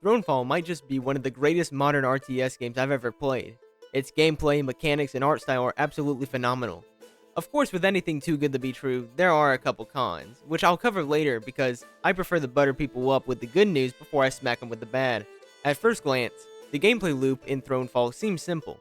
Thronefall might just be one of the greatest modern RTS games I've ever played. Its gameplay, mechanics, and art style are absolutely phenomenal. Of course, with anything too good to be true, there are a couple cons, which I'll cover later because I prefer to butter people up with the good news before I smack them with the bad. At first glance, the gameplay loop in Thronefall seems simple.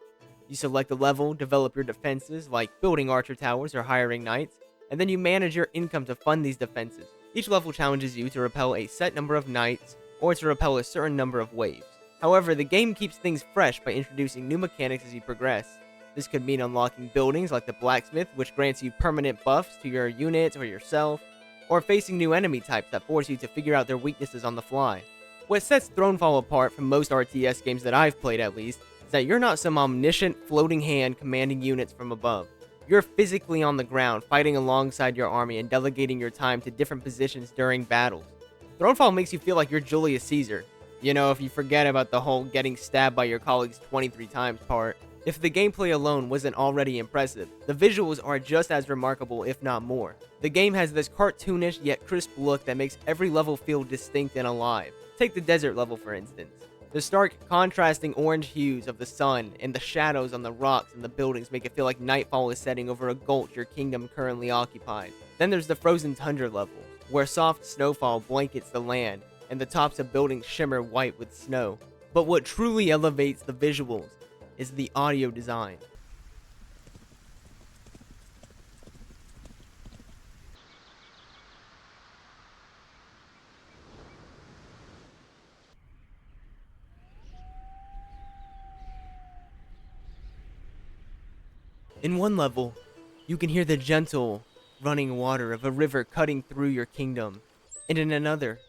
You select a level, develop your defenses, like building archer towers or hiring knights, and then you manage your income to fund these defenses. Each level challenges you to repel a set number of knights, or to repel a certain number of waves. However, the game keeps things fresh by introducing new mechanics as you progress. This could mean unlocking buildings like the blacksmith, which grants you permanent buffs to your units or yourself, or facing new enemy types that force you to figure out their weaknesses on the fly. What sets Thronefall apart from most RTS games that I've played at least, is that you're not some omniscient floating hand commanding units from above. You're physically on the ground, fighting alongside your army and delegating your time to different positions during battles. Thronefall makes you feel like you're Julius Caesar. You know, if you forget about the whole getting stabbed by your colleagues 23 times part. If the gameplay alone wasn't already impressive, the visuals are just as remarkable if not more. The game has this cartoonish yet crisp look that makes every level feel distinct and alive. Take the desert level for instance. The stark, contrasting orange hues of the sun and the shadows on the rocks and the buildings make it feel like nightfall is setting over a gulch your kingdom currently occupies. Then there's the frozen tundra level, where soft snowfall blankets the land and the tops of buildings shimmer white with snow. But what truly elevates the visuals is the audio design. In one level, you can hear the gentle running water of a river cutting through your kingdom, and in another,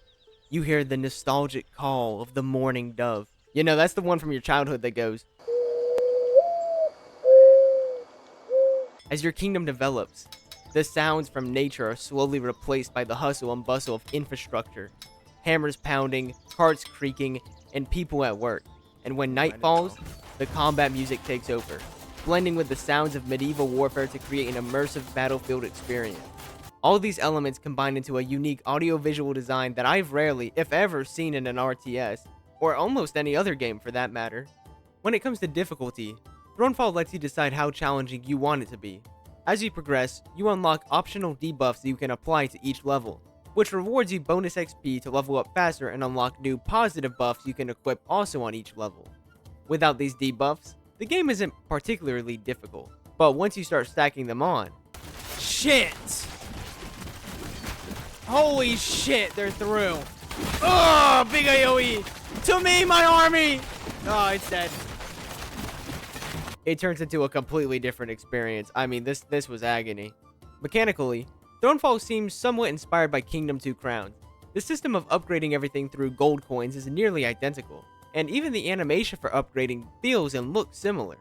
you hear the nostalgic call of the mourning dove. You know, that's the one from your childhood that goes. As your kingdom develops, the sounds from nature are slowly replaced by the hustle and bustle of infrastructure, hammers pounding, carts creaking, and people at work. And when night falls, the combat music takes over, blending with the sounds of medieval warfare to create an immersive battlefield experience. All these elements combine into a unique audio-visual design that I've rarely, if ever, seen in an RTS, or almost any other game for that matter. When it comes to difficulty, Thronefall lets you decide how challenging you want it to be. As you progress, you unlock optional debuffs that you can apply to each level, which rewards you bonus XP to level up faster and unlock new positive buffs you can equip also on each level. Without these debuffs, the game isn't particularly difficult, but once you start stacking them on... Shit! Holy shit, they're through. Oh, big AoE! To me, my army! Oh, it's dead. It turns into a completely different experience. I mean, this was agony. Mechanically, Thronefall seems somewhat inspired by Kingdom 2 Crowns. The system of upgrading everything through gold coins is nearly identical, and even the animation for upgrading feels and looks similar.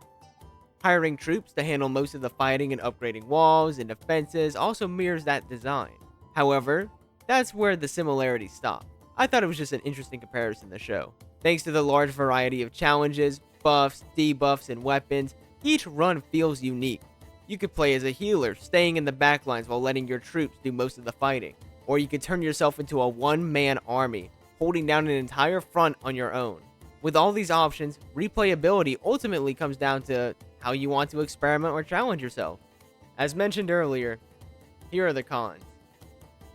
Hiring troops to handle most of the fighting and upgrading walls and defenses also mirrors that design. However, that's where the similarities stop. I thought it was just an interesting comparison to show. Thanks to the large variety of challenges, buffs, debuffs, and weapons, each run feels unique. You could play as a healer, staying in the backlines while letting your troops do most of the fighting. Or you could turn yourself into a one-man army, holding down an entire front on your own. With all these options, replayability ultimately comes down to how you want to experiment or challenge yourself. As mentioned earlier, here are the cons.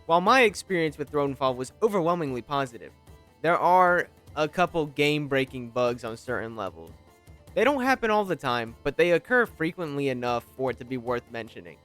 While my experience with Thronefall was overwhelmingly positive, there are a couple game-breaking bugs on certain levels. They don't happen all the time, but they occur frequently enough for it to be worth mentioning.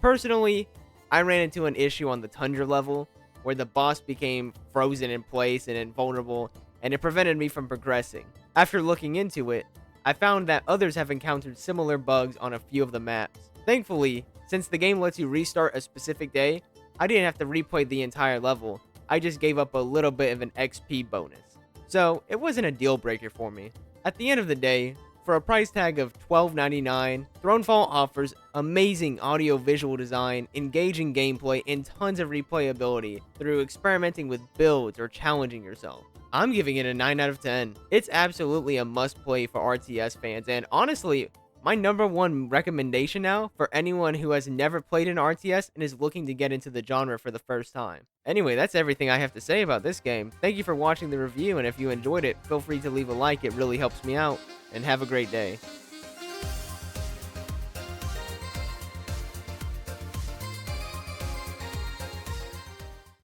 Personally, I ran into an issue on the Tundra level, where the boss became frozen in place and invulnerable, and it prevented me from progressing. After looking into it, I found that others have encountered similar bugs on a few of the maps. Thankfully, since the game lets you restart a specific day, I didn't have to replay the entire level. I just gave up a little bit of an XP bonus. So, it wasn't a deal breaker for me. At the end of the day, for a price tag of $12.99, Thronefall offers amazing audio-visual design, engaging gameplay, and tons of replayability through experimenting with builds or challenging yourself. I'm giving it a 9 out of 10. It's absolutely a must-play for RTS fans, and honestly, my number one recommendation now for anyone who has never played an RTS and is looking to get into the genre for the first time. Anyway, that's everything I have to say about this game. Thank you for watching the review, and if you enjoyed it, feel free to leave a like, it really helps me out, and have a great day.